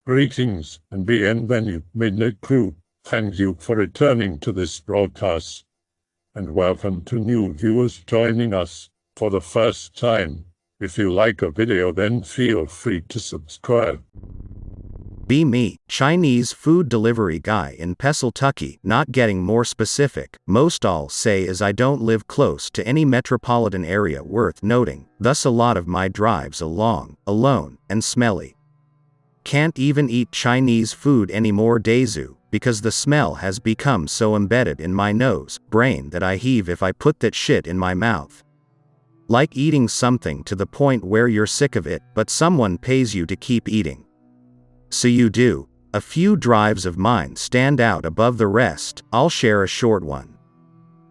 Greetings and bienvenue, Midnight Crew. Thank you for returning to this broadcast. And welcome to new viewers joining us for the first time. If you like a video, then feel free to subscribe. Be me, Chinese food delivery guy in Pennsylvania. Not getting more specific, most I'll say is I don't live close to any metropolitan area worth noting, thus a lot of my drives are long, alone, and smelly. Can't even eat Chinese food anymore Dazu, because the smell has become so embedded in my nose, brain that I heave if I put that shit in my mouth. Like eating something to the point where you're sick of it, but someone pays you to keep eating. So you do. A few drives of mine stand out above the rest. I'll share a short one.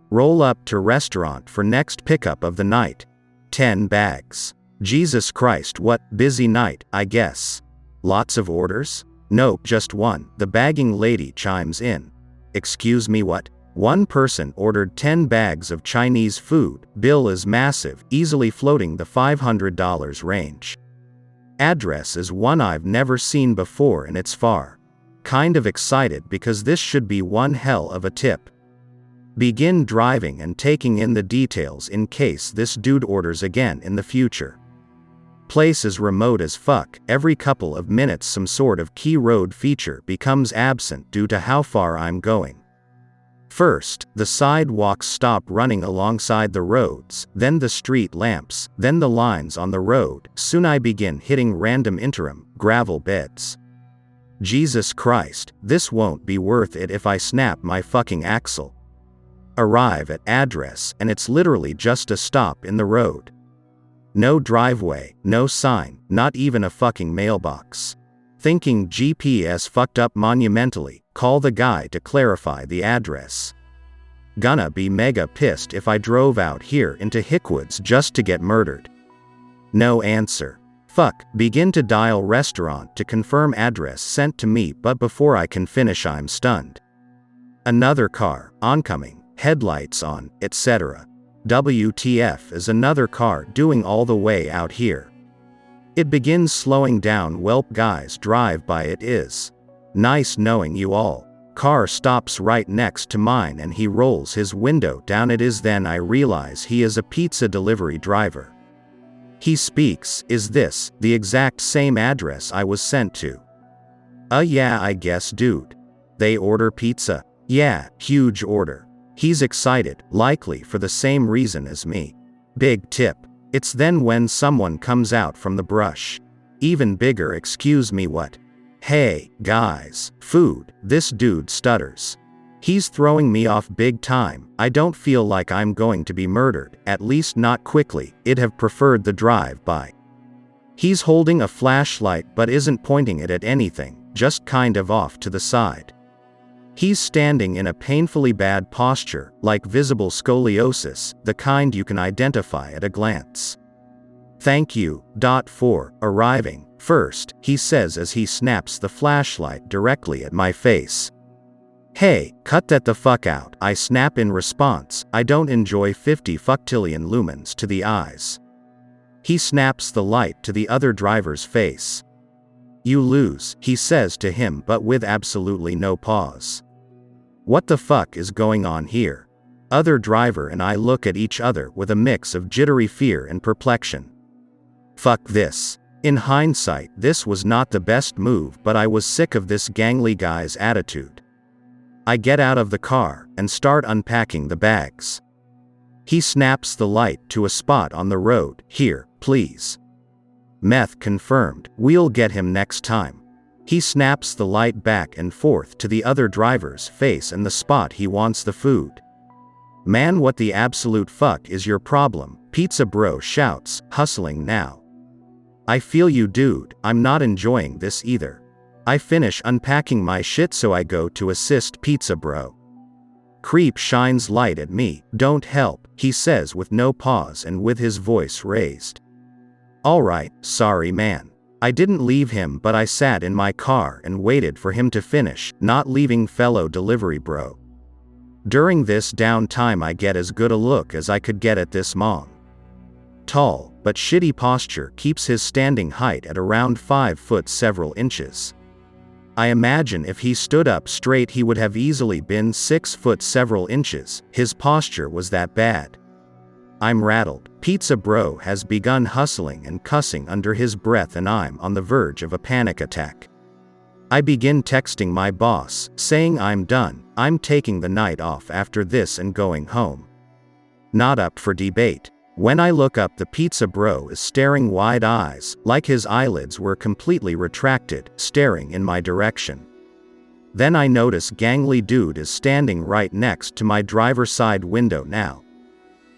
Roll up to restaurant for next pickup of the night. 10 bags. Jesus Christ, what busy night, I guess. Lots of orders? Nope, just one. The bagging lady chimes in. Excuse me, what? One person ordered 10 bags of Chinese food. Bill is massive, easily floating the $500 range. Address is one I've never seen before and it's far. Kind of excited because this should be one hell of a tip. Begin driving and taking in the details in case this dude orders again in the future. Place is remote as fuck. Every couple of minutes some sort of key road feature becomes absent due to how far I'm going. First, the sidewalks stop running alongside the roads, then the street lamps, then the lines on the road. Soon I begin hitting random interim gravel beds. Jesus Christ, this won't be worth it if I snap my fucking axle. Arrive at address and it's literally just a stop in the road. No driveway, no sign, not even a fucking mailbox. Thinking GPS fucked up monumentally, call the guy to clarify the address. Gonna be mega pissed if I drove out here into Hickwoods just to get murdered. No answer. Fuck, begin to dial restaurant to confirm address sent to me, but before I can finish I'm stunned. Another car, oncoming, headlights on, etc. WTF is another car doing all the way out here. It begins slowing down. Welp guys drive by. It is nice knowing you all. Car stops right next to mine and he rolls his window down. It is then I realize he is a pizza delivery driver. He speaks, is this the exact same address I was sent to? Yeah, I guess dude. They order pizza? Yeah, huge order. He's excited, likely for the same reason as me. Big tip. It's then when someone comes out from the brush. Even bigger. Excuse me, what? Hey, guys, food. This dude stutters. He's throwing me off big time. I don't feel like I'm going to be murdered, at least not quickly. I'd have preferred the drive-by. He's holding a flashlight but isn't pointing it at anything, just kind of off to the side. He's standing in a painfully bad posture, like visible scoliosis, the kind you can identify at a glance. Thank you, for arriving first, he says as he snaps the flashlight directly at my face. Hey, cut that the fuck out, I snap in response. I don't enjoy 50 fuctillion lumens to the eyes. He snaps the light to the other driver's face. You lose, he says to him, but with absolutely no pause. What the fuck is going on here? Other driver and I look at each other with a mix of jittery fear and perplexion. Fuck this. In hindsight, this was not the best move, but I was sick of this gangly guy's attitude. I get out of the car and start unpacking the bags. He snaps the light to a spot on the road. Here, please. Meth confirmed, we'll get him next time. He snaps the light back and forth to the other driver's face and the spot he wants the food. Man, what the absolute fuck is your problem? PizzaBro shouts, hustling now. I feel you dude, I'm not enjoying this either. I finish unpacking my shit so I go to assist PizzaBro. Creep shines light at me. Don't help, he says with no pause and with his voice raised. Alright, sorry man. I didn't leave him, but I sat in my car and waited for him to finish, not leaving fellow delivery bro. During this downtime I get as good a look as I could get at this mong. Tall, but shitty posture keeps his standing height at around 5 foot several inches. I imagine if he stood up straight he would have easily been 6 foot several inches, his posture was that bad. I'm rattled. PizzaBro has begun hustling and cussing under his breath and I'm on the verge of a panic attack. I begin texting my boss, saying I'm done, I'm taking the night off after this and going home. Not up for debate. When I look up, the PizzaBro is staring wide eyes, like his eyelids were completely retracted, staring in my direction. Then I notice gangly dude is standing right next to my driver's side window now.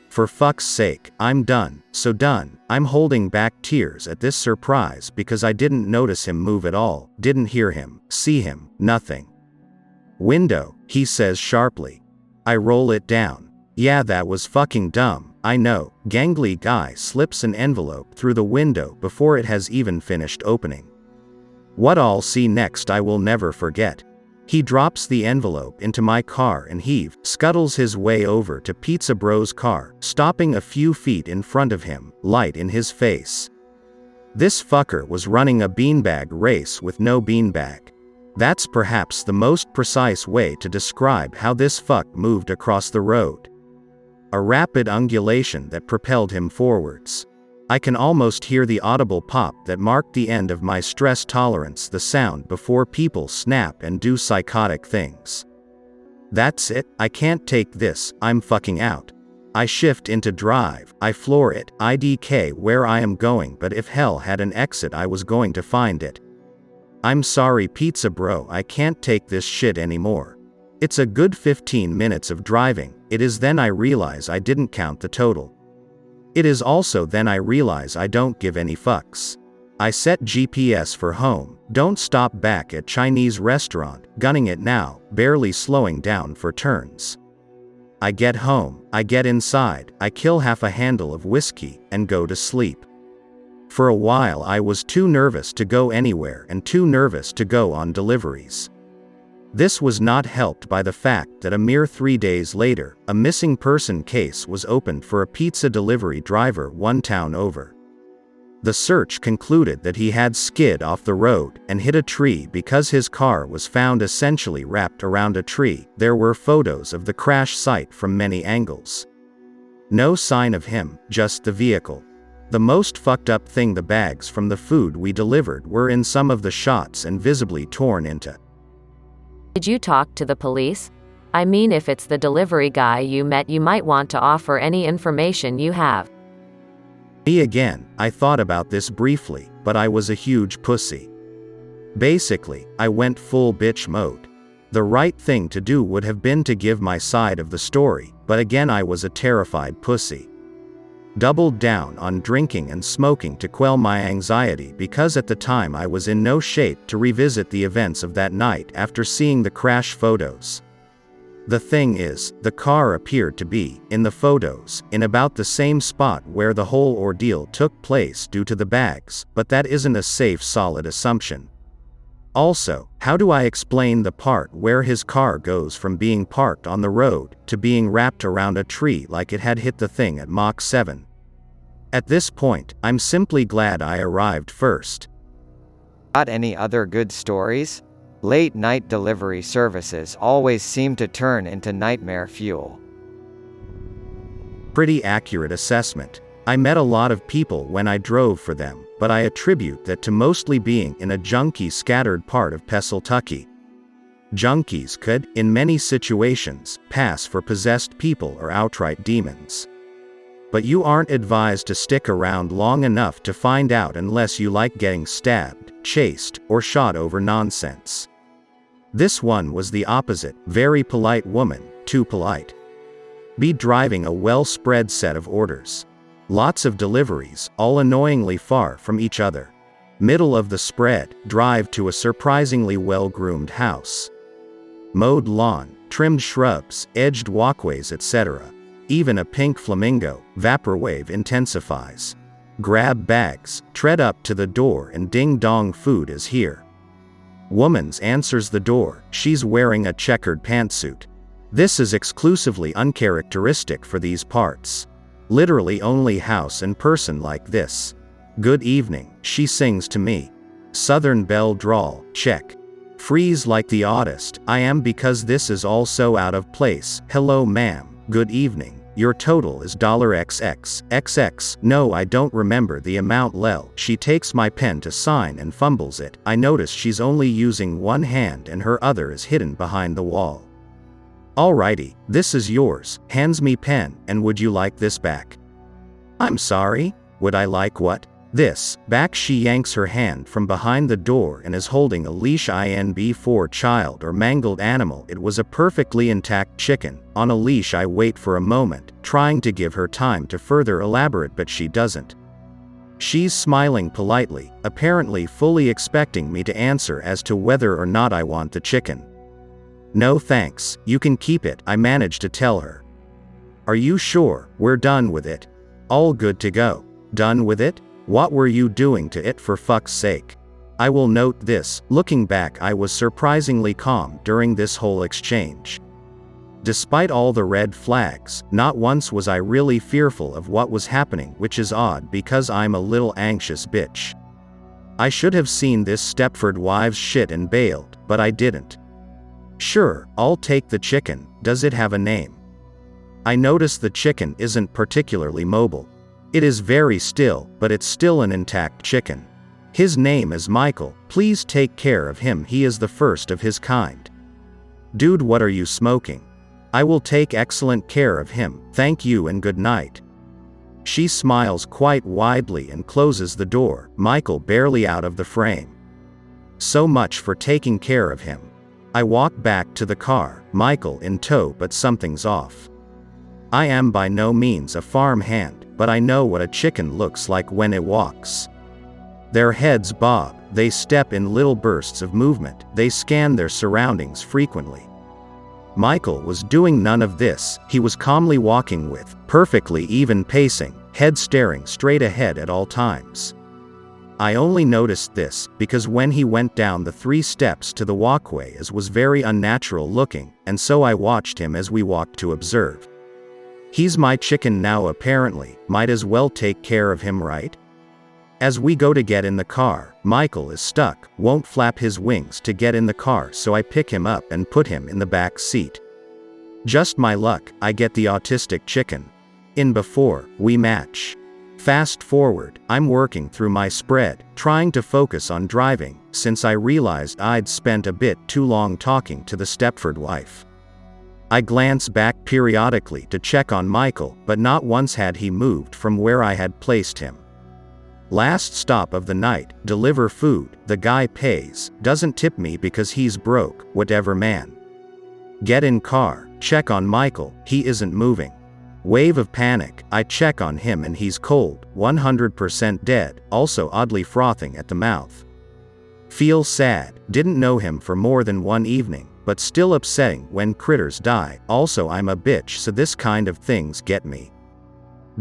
For fuck's sake, I'm done, so done. I'm holding back tears at this surprise because I didn't notice him move at all, didn't hear him, see him, nothing. Window, he says sharply. I roll it down. Yeah, that was fucking dumb, I know. Gangly guy slips an envelope through the window before it has even finished opening. What I'll see next I will never forget. He drops the envelope into my car and scuttles his way over to PizzaBro's car, stopping a few feet in front of him, light in his face. This fucker was running a beanbag race with no beanbag. That's perhaps the most precise way to describe how this fuck moved across the road. A rapid undulation that propelled him forwards. I can almost hear the audible pop that marked the end of my stress tolerance, the sound before people snap and do psychotic things. That's it, I can't take this, I'm fucking out. I shift into drive, I floor it, IDK where I am going, but if hell had an exit I was going to find it. I'm sorry PizzaBro, I can't take this shit anymore. It's a good 15 minutes of driving, it is then I realize I didn't count the total. It is also then I realize I don't give any fucks. I set GPS for home, don't stop back at Chinese restaurant, gunning it now, barely slowing down for turns. I get home, I get inside, I kill half a handle of whiskey, and go to sleep. For a while I was too nervous to go anywhere and too nervous to go on deliveries. This was not helped by the fact that a mere 3 days later, a missing person case was opened for a pizza delivery driver one town over. The search concluded that he had skid off the road and hit a tree because his car was found essentially wrapped around a tree. There were photos of the crash site from many angles. No sign of him, just the vehicle. The most fucked up thing, the bags from the food we delivered were in some of the shots and visibly torn into. Did you talk to the police? I mean, if it's the delivery guy you met, you might want to offer any information you have. Me again, I thought about this briefly, but I was a huge pussy. Basically, I went full bitch mode. The right thing to do would have been to give my side of the story, but again I was a terrified pussy. Doubled down on drinking and smoking to quell my anxiety because at the time I was in no shape to revisit the events of that night after seeing the crash photos. The thing is, the car appeared to be, in the photos, in about the same spot where the whole ordeal took place due to the bags, but that isn't a safe, solid assumption. Also, how do I explain the part where his car goes from being parked on the road to being wrapped around a tree like it had hit the thing at Mach 7? At this point, I'm simply glad I arrived first. Got any other good stories? Late night delivery services always seem to turn into nightmare fuel. Pretty accurate assessment. I met a lot of people when I drove for them, but I attribute that to mostly being in a junkie scattered part of Tlakaelel. Junkies could, in many situations, pass for possessed people or outright demons. But you aren't advised to stick around long enough to find out unless you like getting stabbed, chased, or shot over nonsense. This one was the opposite, very polite woman, too polite. Be driving a well-spread set of orders. Lots of deliveries, all annoyingly far from each other. Middle of the spread, drive to a surprisingly well-groomed house. Mowed lawn, trimmed shrubs, edged walkways, etc. Even a pink flamingo, vaporwave intensifies. Grab bags, tread up to the door and ding-dong, food is here. Woman's answers the door, she's wearing a checkered pantsuit. This is exclusively uncharacteristic for these parts. Literally only house and person like this. Good evening, she sings to me. Southern belle drawl, check. Freeze like the oddest, I am because this is all so out of place. Hello ma'am, good evening. Your total is $XX. No, I don't remember the amount lel. She takes my pen to sign and fumbles it. I notice she's only using one hand and her other is hidden behind the wall. Alrighty, this is yours. Hands me pen, and would you like this back? I'm sorry, would I like what? This, back. She yanks her hand from behind the door and is holding a leash for child or mangled animal. It was a perfectly intact chicken, on a leash. I wait for a moment, trying to give her time to further elaborate, but she doesn't. She's smiling politely, apparently fully expecting me to answer as to whether or not I want the chicken. No thanks, you can keep it, I manage to tell her. Are you sure? We're done with it. All good to go. Done with it? What were you doing to it, for fuck's sake? I will note this, looking back I was surprisingly calm during this whole exchange. Despite all the red flags, not once was I really fearful of what was happening, which is odd because I'm a little anxious bitch. I should have seen this Stepford wives shit and bailed, but I didn't. Sure, I'll take the chicken. Does it have a name? I notice the chicken isn't particularly mobile. It is very still, but it's still an intact chicken. His name is Michael. Please take care of him. He is the first of his kind. Dude, what are you smoking? I will take excellent care of him. Thank you and good night. She smiles quite widely and closes the door, Michael barely out of the frame. So much for taking care of him. I walk back to the car, Michael in tow, but something's off. I am by no means a farm hand, but I know what a chicken looks like when it walks. Their heads bob, they step in little bursts of movement, they scan their surroundings frequently. Michael was doing none of this. He was calmly walking with perfectly even pacing, head staring straight ahead at all times. I only noticed this because when he went down the 3 steps to the walkway, it was very unnatural looking, and so I watched him as we walked to observe. He's my chicken now apparently, might as well take care of him, right? As we go to get in the car, Michael is stuck, won't flap his wings to get in the car, so I pick him up and put him in the back seat. Just my luck, I get the autistic chicken in before we match. Fast forward, I'm working through my spread, trying to focus on driving, since I realized I'd spent a bit too long talking to the Stepford wife. I glance back periodically to check on Michael, but not once had he moved from where I had placed him. Last stop of the night, deliver food, the guy pays, doesn't tip me because he's broke, whatever man. Get in car, check on Michael, he isn't moving. Wave of panic, I check on him and he's cold, 100% dead, also oddly frothing at the mouth. Feel sad, didn't know him for more than one evening, but still upsetting when critters die. Also I'm a bitch, so this kind of things get me.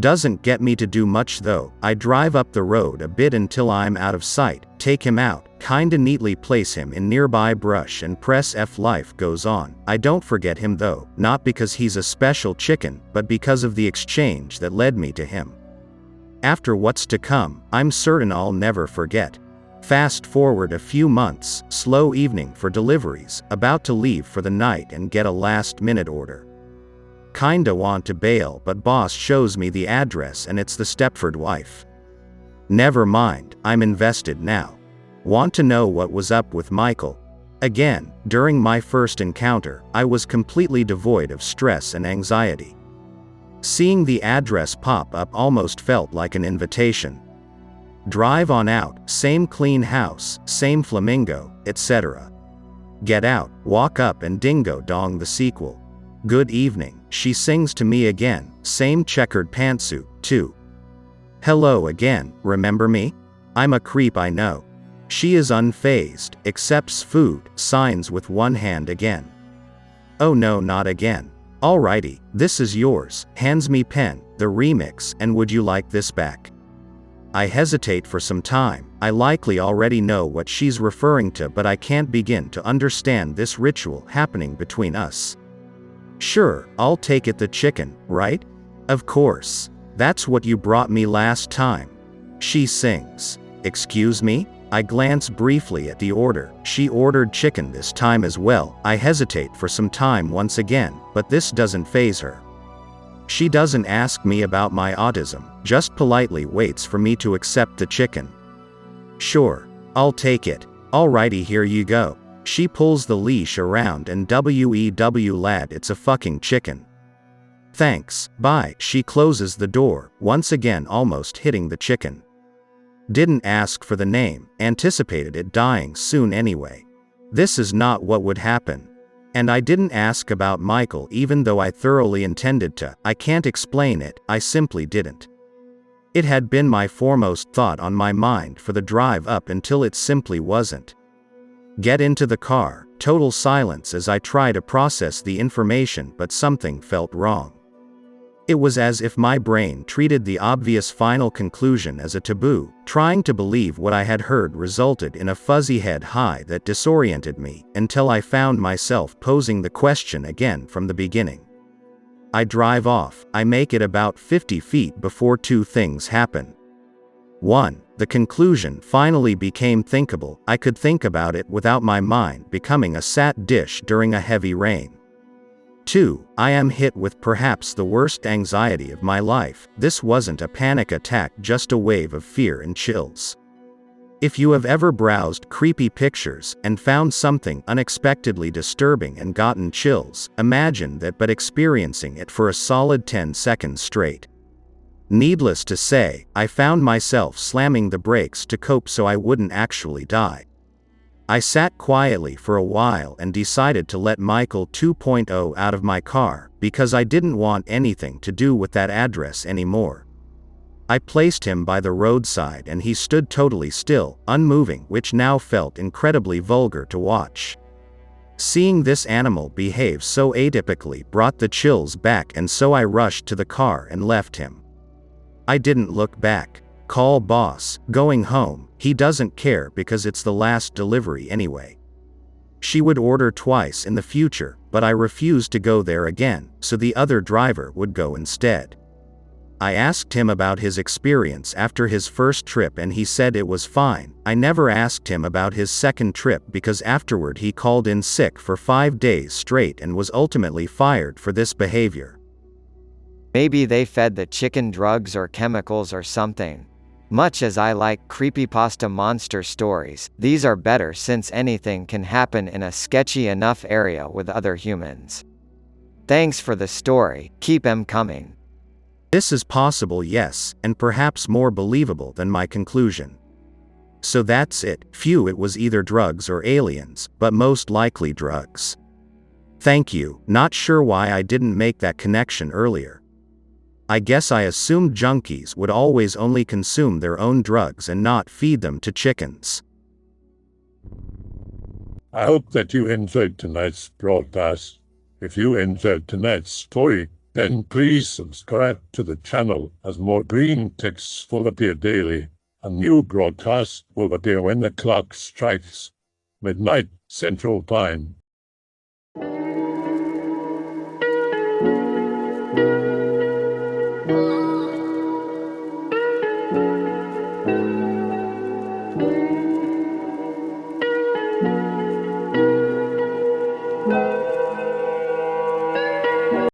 Doesn't get me to do much though. I drive up the road a bit until I'm out of sight, take him out, kinda neatly place him in nearby brush and press F. Life goes on. I don't forget him though, not because he's a special chicken, but because of the exchange that led me to him. After what's to come, I'm certain I'll never forget. Fast forward a few months, slow evening for deliveries, about to leave for the night and get a last-minute order. Kinda want to bail, but boss shows me the address and it's the Stepford wife. Never mind, I'm invested now. Want to know what was up with Michael? Again, during my first encounter, I was completely devoid of stress and anxiety. Seeing the address pop up almost felt like an invitation. Drive on out, same clean house, same flamingo, etc. Get out, walk up and dingo dong the sequel. Good evening, she sings to me again, same checkered pantsuit, too. Hello again, remember me? I'm a creep, I know. She is unfazed, accepts food, signs with one hand again. Oh no, not again. Alrighty, this is yours, hands me pen, the remix, and would you like this back? I hesitate for some time. I likely already know what she's referring to, but I can't begin to understand this ritual happening between us. Sure, I'll take it, the chicken, right? Of course. That's what you brought me last time. She sings. Excuse me? I glance briefly at the order. She ordered chicken this time as well. I hesitate for some time once again, but this doesn't faze her. She doesn't ask me about my autism, just politely waits for me to accept the chicken. Sure, I'll take it. Alrighty, here you go. She pulls the leash around and wew lad, it's a fucking chicken. Thanks, bye. She closes the door, once again almost hitting the chicken. Didn't ask for the name, anticipated it dying soon anyway. This is not what would happen. And I didn't ask about Michael even though I thoroughly intended to. I can't explain it, I simply didn't. It had been my foremost thought on my mind for the drive up until it simply wasn't. Get into the car, total silence as I try to process the information, but something felt wrong. It was as if my brain treated the obvious final conclusion as a taboo. Trying to believe what I had heard resulted in a fuzzy head high that disoriented me, until I found myself posing the question again from the beginning. I drive off. I make it about 50 feet before two things happen. 1. The conclusion finally became thinkable. I could think about it without my mind becoming a sat dish during a heavy rain. 2. I am hit with perhaps the worst anxiety of my life. This wasn't a panic attack, just a wave of fear and chills. If you have ever browsed creepy pictures and found something unexpectedly disturbing and gotten chills, imagine that, but experiencing it for a solid 10 seconds straight. Needless to say, I found myself slamming the brakes to cope so I wouldn't actually die. I sat quietly for a while and decided to let Michael 2.0 out of my car, because I didn't want anything to do with that address anymore. I placed him by the roadside and he stood totally still, unmoving, which now felt incredibly vulgar to watch. Seeing this animal behave so atypically brought the chills back, and so I rushed to the car and left him. I didn't look back. Call boss, going home. He doesn't care because it's the last delivery anyway. She would order twice in the future, but I refused to go there again, so the other driver would go instead. I asked him about his experience after his first trip and he said it was fine. I never asked him about his second trip because afterward he called in sick for 5 days straight and was ultimately fired for this behavior. Maybe they fed the chicken drugs or chemicals or something. Much as I like creepypasta monster stories, these are better since anything can happen in a sketchy enough area with other humans. Thanks for the story, keep 'em coming. This is possible, yes, and perhaps more believable than my conclusion. So that's it. Phew, it was either drugs or aliens, but most likely drugs. Thank you, not sure why I didn't make that connection earlier. I guess I assumed junkies would always only consume their own drugs and not feed them to chickens. I hope that you enjoyed tonight's broadcast. If you enjoyed tonight's story, then please subscribe to the channel, as more Greentext will appear daily. A new broadcast will appear when the clock strikes midnight Central Time.